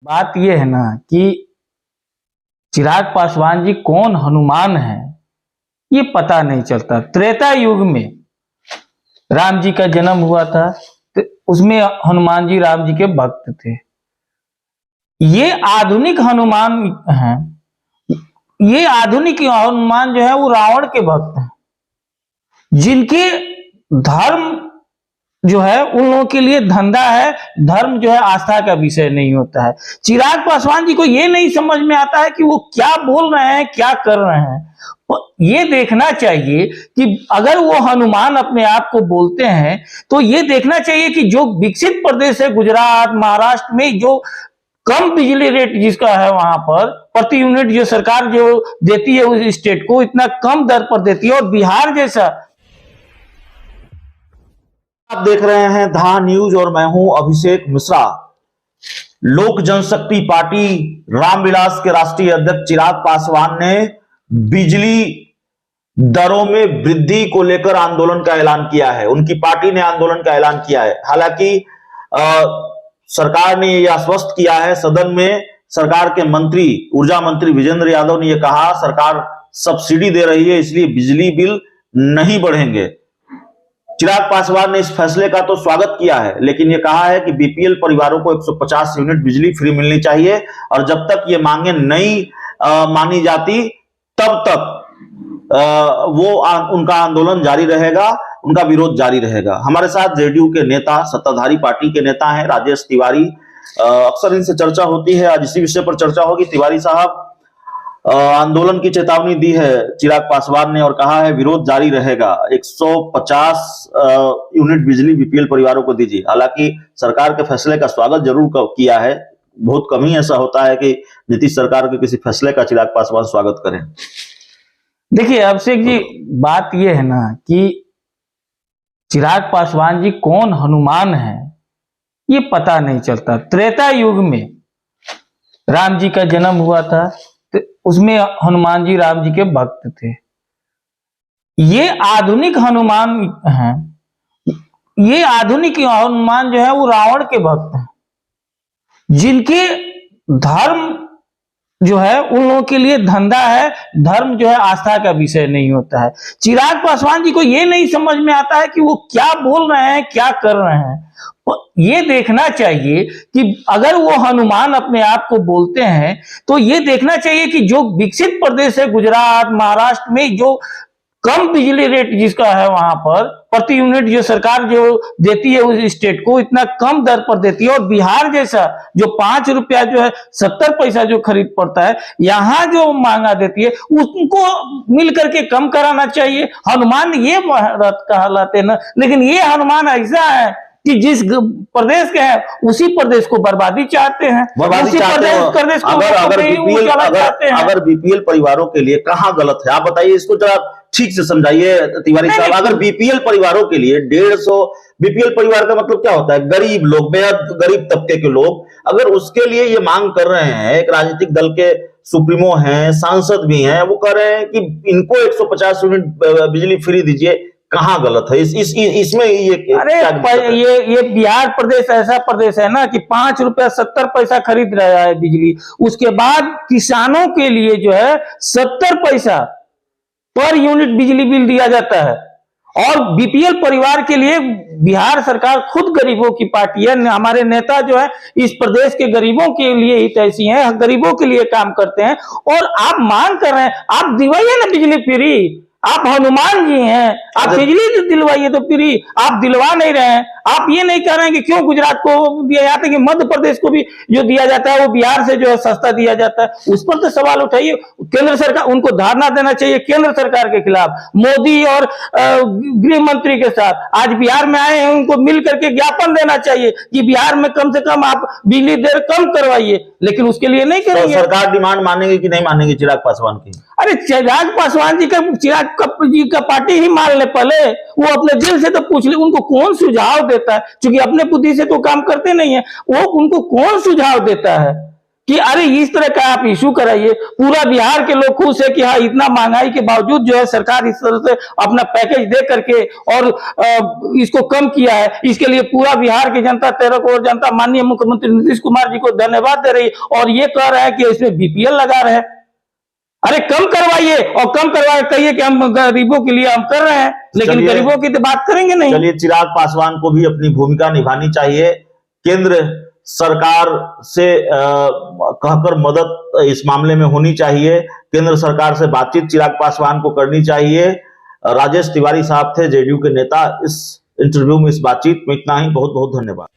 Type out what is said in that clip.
बात यह है ना कि चिराग पासवान जी कौन हनुमान है ये पता नहीं चलता। त्रेता युग में राम जी का जन्म हुआ था तो उसमें हनुमान जी राम जी के भक्त थे। ये आधुनिक हनुमान हैं, ये आधुनिक हनुमान जो है वो रावण के भक्त हैं, जिनके धर्म जो है उन लोगों के लिए धंधा है, धर्म जो है आस्था का विषय नहीं होता है। चिराग पासवान जी को यह नहीं समझ में आता है कि वो क्या बोल रहे हैं, क्या कर रहे हैं। ये देखना चाहिए कि अगर वो हनुमान अपने आप को बोलते हैं तो ये देखना चाहिए कि जो विकसित प्रदेश है गुजरात महाराष्ट्र में, जो कम बिजली रेट जिसका है वहां पर प्रति यूनिट जो सरकार जो देती है उस स्टेट को इतना कम दर पर देती है, और बिहार जैसा। आप देख रहे हैं धा न्यूज और मैं हूं अभिषेक मिश्रा। लोक जनशक्ति पार्टी रामविलास के राष्ट्रीय अध्यक्ष चिराग पासवान ने बिजली दरों में वृद्धि को लेकर आंदोलन का ऐलान किया है। उनकी पार्टी ने आंदोलन का ऐलान किया है। हालांकि सरकार ने यह आश्वस्त किया है, सदन में सरकार के मंत्री ऊर्जा मंत्री विजेंद्र यादव ने यह कहा सरकार सब्सिडी दे रही है इसलिए बिजली बिल नहीं बढ़ेंगे। चिराग पासवान ने इस फैसले का तो स्वागत किया है, लेकिन यह कहा है कि बीपीएल परिवारों को 150 यूनिट बिजली फ्री मिलनी चाहिए और जब तक ये मांगे नहीं मानी जाती तब तक उनका आंदोलन जारी रहेगा, उनका विरोध जारी रहेगा। हमारे साथ जेडीयू के नेता, सत्ताधारी पार्टी के नेता हैं राजेश तिवारी। अक्सर इनसे चर्चा होती है, आज इसी विषय पर चर्चा होगी। तिवारी साहब, आंदोलन की चेतावनी दी है चिराग पासवान ने और कहा है विरोध जारी रहेगा, 150 यूनिट बिजली बीपीएल परिवारों को दीजिए। हालांकि सरकार के फैसले का स्वागत जरूर किया है, बहुत कम ही ऐसा होता है कि नीतीश सरकार के किसी फैसले का चिराग पासवान स्वागत करें। देखिए अभिषेक जी, बात यह है ना कि चिराग पासवान जी कौन हनुमान है ये पता नहीं चलता। त्रेता युग में राम जी का जन्म हुआ था तो उसमें हनुमान जी राम जी के भक्त थे। ये आधुनिक हनुमान हैं, ये आधुनिक हनुमान जो है वो रावण के भक्त हैं, जिनके धर्म जो है उन लोगों के लिए धंधा है, धर्म जो है आस्था का विषय नहीं होता है। चिराग पासवान जी को यह नहीं समझ में आता है कि वो क्या बोल रहे हैं, क्या कर रहे हैं। ये देखना चाहिए कि अगर वो हनुमान अपने आप को बोलते हैं तो ये देखना चाहिए कि जो विकसित प्रदेश है गुजरात महाराष्ट्र में, जो कम बिजली रेट जिसका है वहां पर प्रति यूनिट जो सरकार जो देती है उस स्टेट को इतना कम दर पर देती है, और बिहार जैसा जो 5 रुपया जो है 70 पैसा जो खरीद पड़ता है यहाँ जो महंगा देती है उनको मिल करके कम कराना चाहिए। हनुमान ये महारथ कहलाते ना, लेकिन ये हनुमान ऐसा है कि जिस प्रदेश के हैं उसी प्रदेश को बर्बादी चाहते हैं, उसी प्रदेश को अगर बीपीएल परिवारों के लिए कहाँ गलत है आप बताइए, इसको जरा ठीक से समझाइए तिवारी साहब। अगर बीपीएल परिवारों के लिए 150, बीपीएल परिवार का मतलब क्या होता है? गरीब लोग, बेहद गरीब तबके के लोग, अगर उसके लिए ये मांग कर रहे हैं, एक राजनीतिक दल के सुप्रीमो हैं, सांसद भी हैं, वो कह रहे हैं कि इनको 150 यूनिट बिजली फ्री दीजिए, कहाँ गलत है इसमें? ये बिहार प्रदेश ऐसा प्रदेश है ना कि 5 रुपया 70 पैसा खरीद रहा है बिजली, उसके बाद किसानों के लिए जो है 70 पैसा पर यूनिट बिजली बिल दिया जाता है। और बीपीएल परिवार के लिए बिहार सरकार खुद गरीबों की पार्टी है। हमारे नेता जो है इस प्रदेश के गरीबों के लिए ही ऐसी हैं, गरीबों के लिए काम करते हैं। और आप मांग कर रहे हैं, आप दिवाइए ना बिजली फ्री, आप हनुमान जी हैं, आप बिजली दिलवाइए तो फ्री, आप दिलवा नहीं रहे हैं। आप ये नहीं कह रहे हैं कि क्यों गुजरात को दिया जाता है, कि मध्य प्रदेश को भी जो दिया जाता है वो बिहार से जो है सस्ता दिया जाता है। उस पर तो सवाल उठाइए। केंद्र सरकार, उनको धारणा देना चाहिए केंद्र सरकार के खिलाफ, मोदी और गृह मंत्री के साथ आज बिहार में आए हैं, उनको मिल करके ज्ञापन देना चाहिए कि बिहार में कम से कम आप बिजली दर कम करवाइए, लेकिन उसके लिए नहीं करेंगे। तो सरकार डिमांड मानेगी कि नहीं मानेगी चिराग पासवान की? अरे चिराग पासवान जी का, चिराग जी का पार्टी ही मान ले, पहले वो अपने दिल से तो पूछ ले उनको कौन सुझाव देता है, क्योंकि अपने बुद्धि से तो काम करते नहीं है, वो उनको कौन सुझाव देता है कि अरे इस तरह का आप इशू कराइए। पूरा बिहार के लोग खुश है कि हाँ, इतना महंगाई के बावजूद जो है सरकार इस तरह से अपना पैकेज दे करके और इसको कम किया है। इसके लिए पूरा बिहार की जनता, 13 करोड़ जनता माननीय मुख्यमंत्री नीतीश कुमार जी को धन्यवाद दे रही है और ये कह रहा है कि इसमें बीपीएल लगा रहे हैं। अरे कम करवाइए और कम करवा कहिए कि हम गरीबों के लिए हम कर रहे हैं, लेकिन गरीबों की तो बात करेंगे नहीं। चलिए, चिराग पासवान को भी अपनी भूमिका निभानी चाहिए। केंद्र सरकार से कहकर मदद इस मामले में होनी चाहिए। केंद्र सरकार से बातचीत चिराग पासवान को करनी चाहिए। राजेश तिवारी साहब थे जेडीयू के नेता। इस इंटरव्यू में, इस बातचीत में इतना ही। बहुत बहुत धन्यवाद।